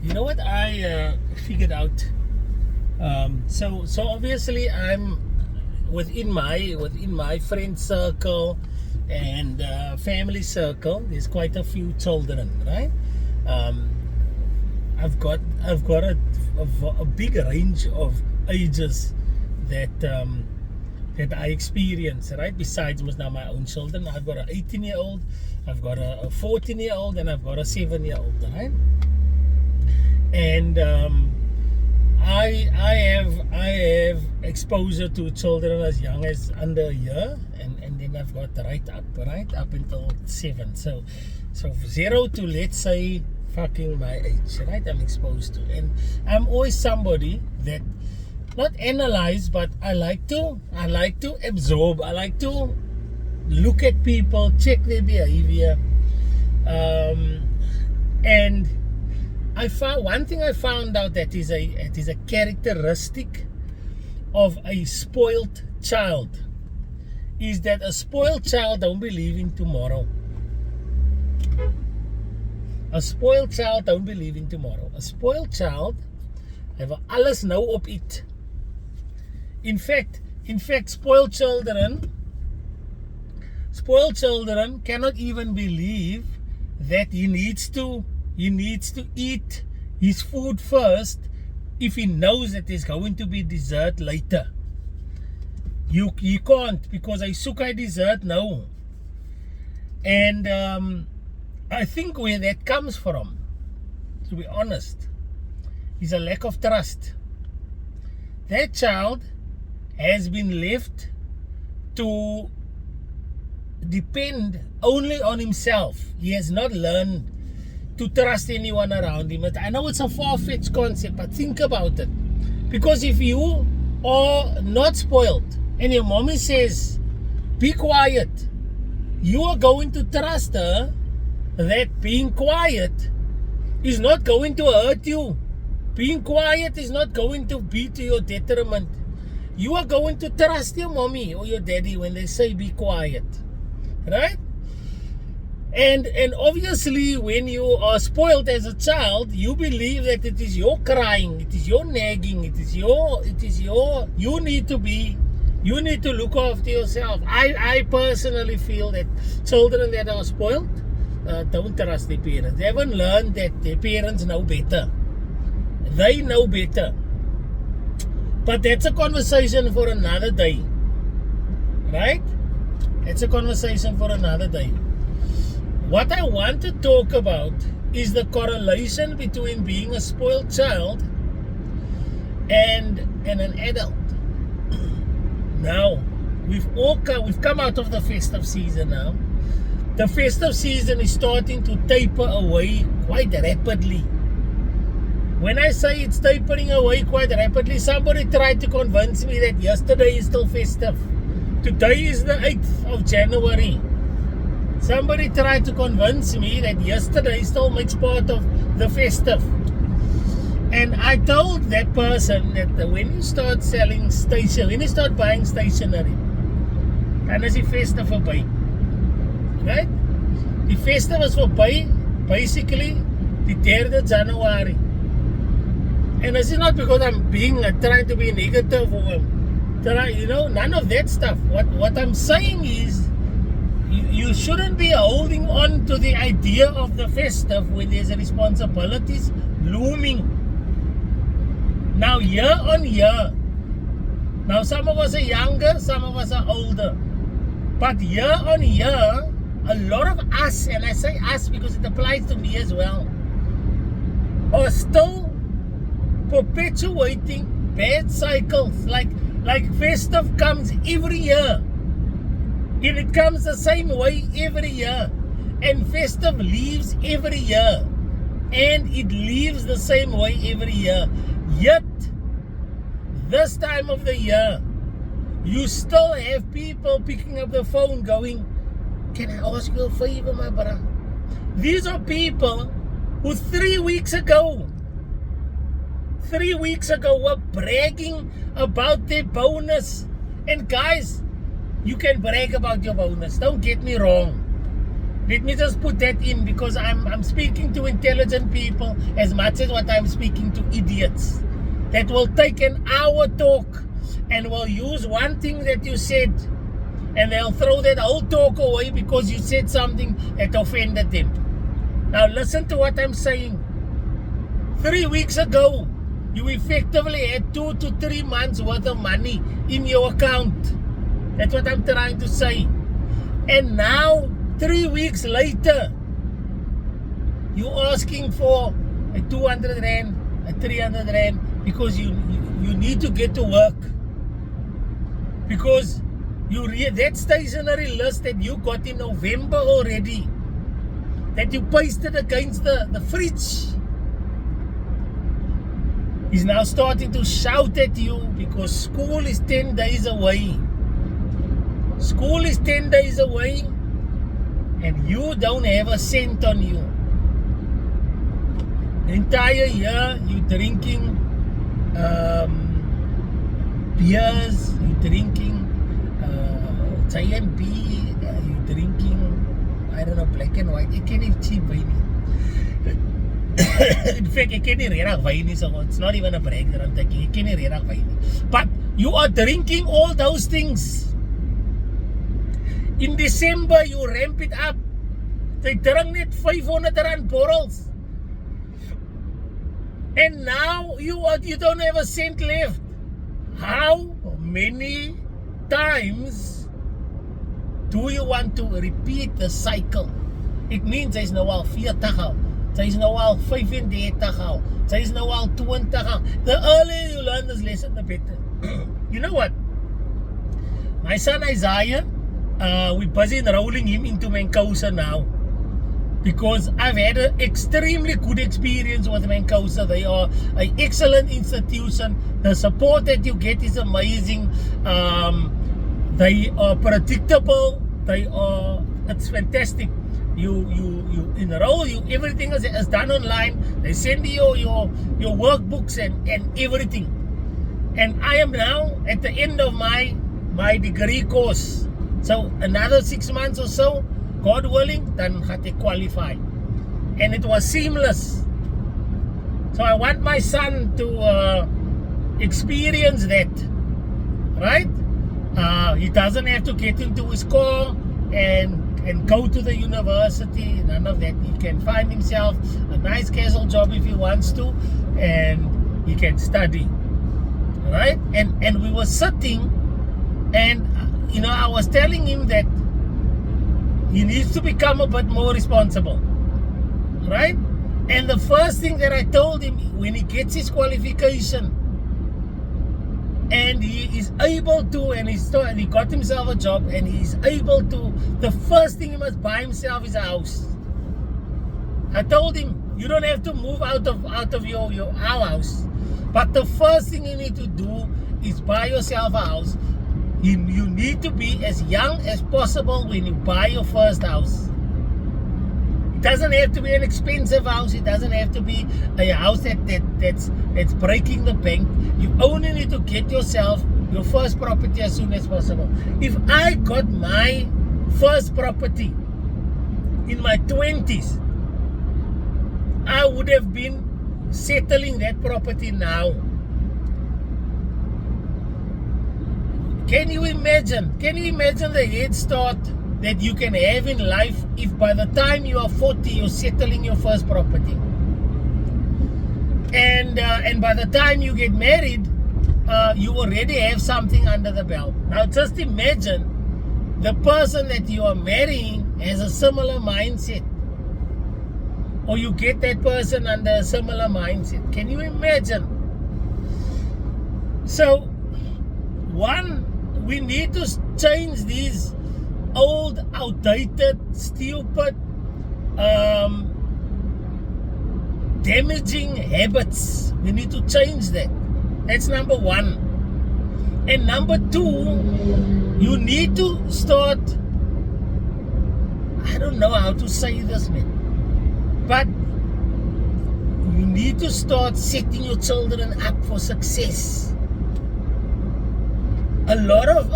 You know what I figured out? So obviously I'm within my friend circle and family circle. There's quite a few children, right? Um, I've got a big range of ages that I experience, right? Besides now my own children, I've got an 18-year-old, I've got a 14-year-old, and I've got a 7-year-old, right? And I have exposure to children as young as under a year, and then I've got right up until 7. So 0 to, let's say, fucking my age, right? I'm exposed to, and I'm always somebody that not analyze, but I like to absorb. I like to look at people, check their behavior, and I found one thing. I found out that it is a characteristic of a spoiled child, is that a spoiled child don't believe in tomorrow. A spoiled child don't believe in tomorrow. A spoiled child have alles nou op it. In fact, spoiled children cannot even believe that he needs to eat his food first if he knows that there's going to be dessert later. You can't, because I soak a dessert now. And I think where that comes from, to be honest, is a lack of trust. That child has been left to depend only on himself. He has not learned to trust anyone around him. I know it's a far-fetched concept, but think about it. Because if you are not spoiled and your mommy says, be quiet, you are going to trust her that being quiet is not going to hurt you. Being quiet is not going to be to your detriment. You are going to trust your mommy or your daddy when they say be quiet, right? And obviously when you are spoiled as a child, you believe that it is your crying, it is your nagging, it is your you need to look after yourself. I personally feel that children that are spoiled don't trust their parents. They haven't learned that their parents know better. They know better. But that's a conversation for another day, right? It's a conversation for another day. What I want to talk about is the correlation between being a spoiled child and an adult. Now, we've come out of the festive season now. The festive season is starting to taper away quite rapidly. When I say it's tapering away quite rapidly, somebody tried to convince me that yesterday is still festive. Today is the 8th of January. Somebody tried to convince me that yesterday still makes part of the festive. And I told that person that when you start when you start buying stationery, dan is die festive verby. Right? Die festive is verby, basically, die 3rd January. And this is not because I'm trying to be negative or none of that stuff. What I'm saying is, you shouldn't be holding on to the idea of the festive when there's responsibilities looming. Now, year on year, now some of us are younger, some of us are older. But year on year, a lot of us, and I say us because it applies to me as well, are still perpetuating bad cycles. Like festive comes every year, and it comes the same way every year, and festive leaves every year, and it leaves the same way every year. Yet this time of the year, you still have people picking up the phone going, can I ask you a favor, my brother? These are people who 3 weeks ago were bragging about their bonus. And guys, you can brag about your bonus, don't get me wrong. Let me just put that in, because I'm speaking to intelligent people as much as what I'm speaking to idiots that will take an hour talk and will use one thing that you said, and they'll throw that whole talk away because you said something that offended them. Now listen to what I'm saying. 3 weeks ago, you effectively had 2 to 3 months worth of money in your account. That's what I'm trying to say. And now, 3 weeks later, you're asking for a 200 rand, a 300 rand, because you need to get to work. Because you read that stationery list that you got in November already, that you pasted against the fridge, is now starting to shout at you because school is 10 days away. School is 10 days away and you don't have a cent on you. The entire year you're drinking beers, you're drinking J&B, you're drinking, I don't know, black and white. You can't even cheap wine. In fact, you can't even wine, so it's not even a brag that I'm taking. You can't even wine. But you are drinking all those things. In December, you ramp it up. They drink net 500 rand bottles. And now you don't have a cent left. How many times do you want to repeat the cycle? It means there's no al 40 al. There's no al 35 al. There's no al 20 al. The earlier you learn this lesson, the better. You know what? My son Isaiah, we're busy enrolling him into Mancosa now, because I've had an extremely good experience with Mancosa. They are an excellent institution. The support that you get is amazing. They are predictable. It's fantastic. You enroll, everything is done online. They send you your workbooks and everything. And I am now at the end of my degree course. So another 6 months or so, God willing, then had to qualify. And it was seamless. So I want my son to experience that, right? He doesn't have to get into his car and go to the university, none of that. He can find himself a nice casual job if he wants to, and he can study, right? And we were sitting, and I was telling him that he needs to become a bit more responsible, right? And the first thing that I told him, when he gets his qualification and he is able to, and he got himself a job and he's able to, the first thing he must buy himself is a house. I told him, you don't have to move out of our house, but the first thing you need to do is buy yourself a house. You need to be as young as possible when you buy your first house. It doesn't have to be an expensive house. It doesn't have to be a house that's breaking the bank. You only need to get yourself your first property as soon as possible. If I got my first property in my 20s, I would have been settling that property now. Can you imagine the head start that you can have in life if by the time you are 40 you're settling your first property, and by the time you get married you already have something under the belt. Now just imagine the person that you are marrying has a similar mindset, or you get that person under a similar mindset. Can you imagine? So one, we need to change these old, outdated, stupid, damaging habits. We need to change that. That's number one. And number two, you need to start, I don't know how to say this, man, but you need to start setting your children up for success. A lot of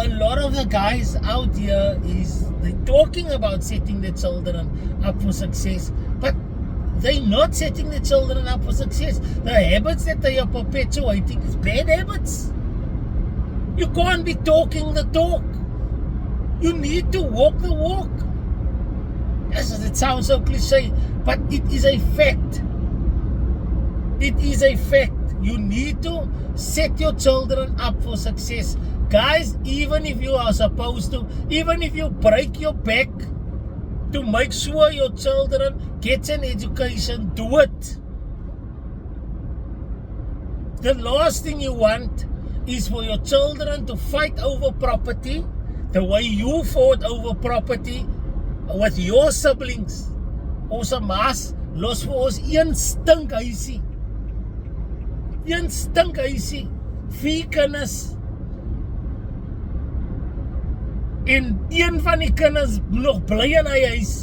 the guys out here They're talking about setting their children up for success, but they're not setting their children up for success. The habits that they are perpetuating is bad habits. You can't be talking the talk. You need to walk the walk. Yes, it sounds so cliche, but it is a fact. It is a fact. You need to set your children up for success. Guys, even if you are supposed to, even if you break your back to make sure your children get an education, do it. The last thing you want is for your children to fight over property the way you fought over property with your siblings. Ons maas los vir ons een stinkhuisie. Een stinkhuisie. 4 kinders. En een van die kinders moet nog bly in hy huis.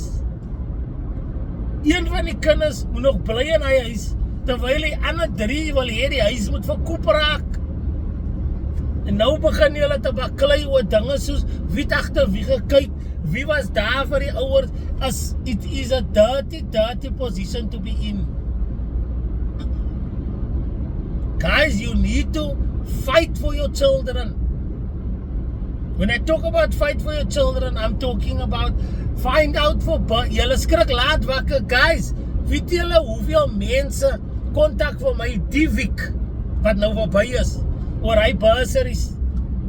Een van die kinders moet nog bly in hy huis, terwyl die ander 3 wil hê die huis moet verkoop raak. En nou begin julle te baklei oor dinge soos wie het agter wie gekyk, wie was daar vir die ouers, as it is a dirty position to be in. Guys, you need to fight for your children. When I talk about fight for your children, I'm talking about find out for julle skrik laat wakker. Guys, weet julle hoeveel mense kontak vir my die week wat nou verby is oor hy bursaries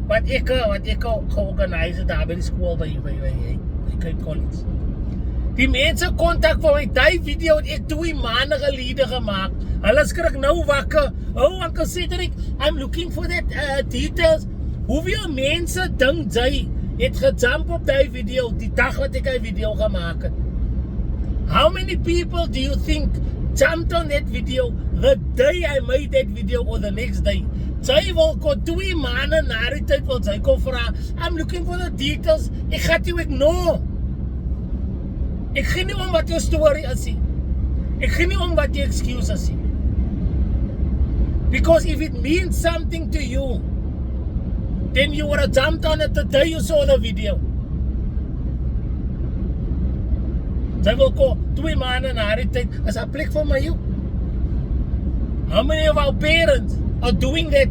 wat ek georganiseer daar by die skool by Cape College. Die mense kontak vir my die video wat ek 2 maande gelede gemaak. Hulle skrik nou wakker. Oh, Uncle Cedric, I'm looking for that details. Hoeveel mense dink jy het gejump op die video die dag wat ek die video gemaak het? How many people do you think jumped on that video the day I made that video or the next day? Sy wil kon 2 maande na die tyd wil sy kom vra, I'm looking for the details. Ek gaan jou ignore. Ek gee nie om wat jou story is nie. Ek gee nie om wat jou excuse is nie. Because if it means something to you, then you would have jumped on it the day you saw the video. Sy wil ko 2 maande na die tyd, is 'n plek vir my jou. How many of our parents are doing that?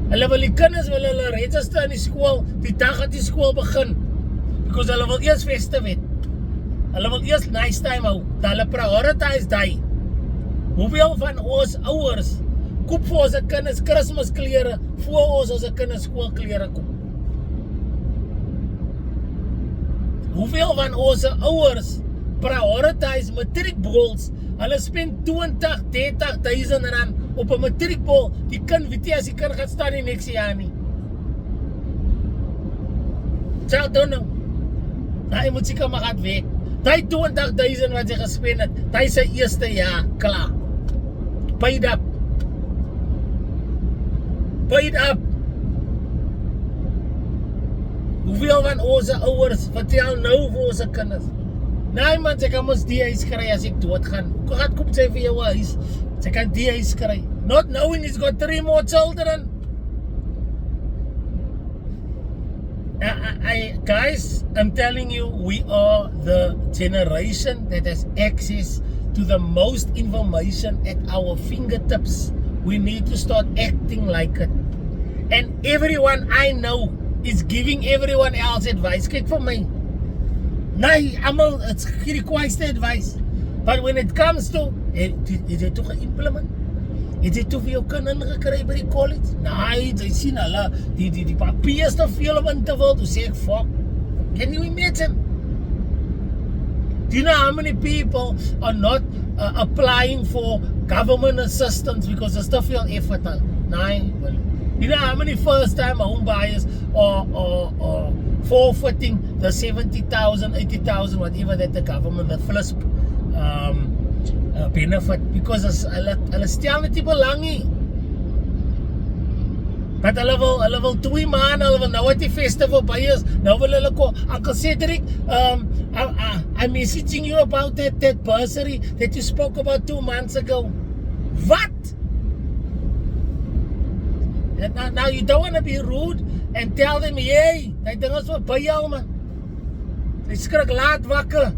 Hulle wil die kinders wil hulle register in die skool, die dag dat die skool begin. Because hulle wil eers festive hê. Hulle wil eers nice time hou. Hulle prioritize die. Hoeveel van ons ouers koop vir ons kinders Kersklere voor ons kinders skoolklere koop? Hoeveel van ons ouers prioritize matriekballs? Hulle spend 20-30,000 rand op 'n matriekbal. Die kind weet nie as die kind gaan staan die next jaar nie. Child don't know. Hy moet seker maar gaan werk. Die 20,000 wat jy gespend het, hy sy eerste jaar klaar. Paid up. Paid up. Hoeveel van ons ouers vertel nou vir ons kinders? Nee man, sy kan mos die huis kry as ek doodgaan. Hoe gaan kom sy vir jou huis? Sy kan die huis kry. Not knowing he's got 3 more children. Guys, I'm telling you, we are the generation that has access to the most information at our fingertips. We need to start acting like it. And everyone I know is giving everyone else advice. Kyk vir my. Nee, almal, it's requires advice. But when it comes to, is dit toch geïmplement? Het jy toe vir jou kind ingekry by die college? Nee, jy sien hulle, die papiers te veel om in te vul, toe sê ek, fuck, can you imagine? Do you know how many people are not applying for government assistance because there's te veel effort? Nee, well, you know how many first-time home buyers are forfeiting the 70,000, 80,000, whatever that the government, the FLISP, benefit, because hulle stel net nie belang nie. But hulle wil 2 maande, hulle wil nou uit die festival by is, nou wil hulle kom, Uncle Cedric, I'm messaging you about that bursary that you spoke about 2 months ago. What? Now you don't want to be rude and tell them, hey, die ding is wat by jou man. Hy skrik laat wakker.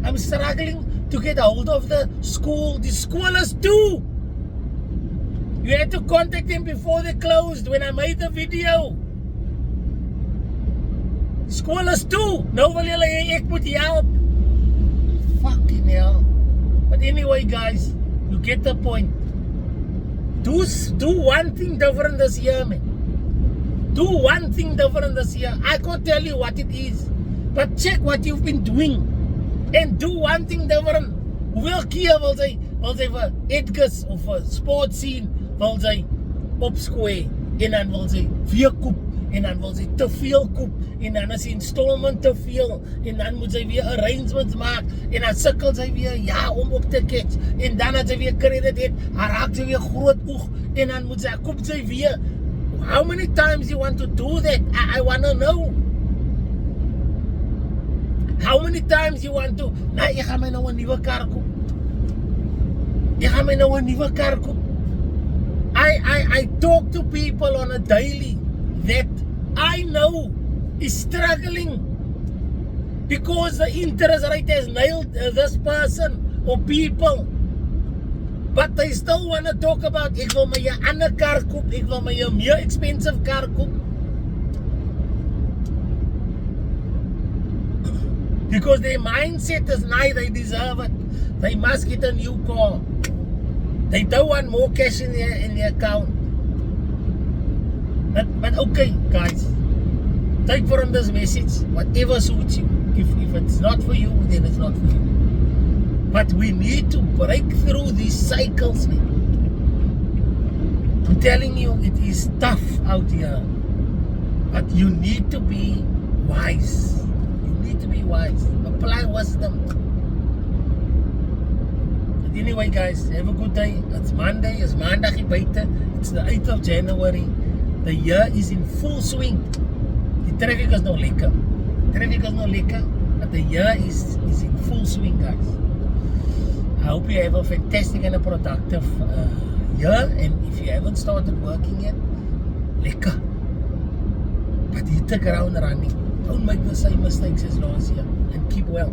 I'm struggling to get hold of the school. The school is toe. You had to contact them before they closed when I made the video. The school is toe. Nou wil julle hê ek moet help. Fucking hell. But anyway, guys, you get the point. Do one thing different this year, man. Do one thing different this year. I can't tell you what it is, but check what you've been doing and do one thing different. Hoeveel keer wil sy vir Edgars of vir sport scene wil sy opskooi en dan wil sy weer koop en dan wil sy te veel koop en dan is die installment te veel en dan moet sy weer arrangements maak en dan sukkel sy weer om op te catch en dan as sy weer credit het, raak sy weer groot oog en dan moet sy koop sy weer. How many times you want to do that? I want to know. How many times you want to? Nou, ek gaan my nou 'n nuwe kar koop. Ek gaan my nou 'n nuwe kar koop. I talk to people on a daily that I know is struggling because the interest rate has nailed this person or people. But they still want to talk about ek wil my 'n ander kar koop, ek wil my 'n meer expensive kar koop. Because their mindset is now they deserve it. They must get a new car. They don't want more cash in their account. But okay, guys, take from this message whatever suits you. If it's not for you, then it's not for you. But we need to break through these cycles, man. I'm telling you, it is tough out here. But you need to be wise. You need to be wise. Apply wisdom. But anyway, guys, have a good day. It's Monday. It's Maandag hier buite. It's the 8th of January. The year is in full swing. The traffic is not lekker. But the year is in full swing, guys. I hope you have a fantastic and a productive year. And if you haven't started working yet, lekker. But hit the ground running. Don't make the same mistakes as last year. And keep well.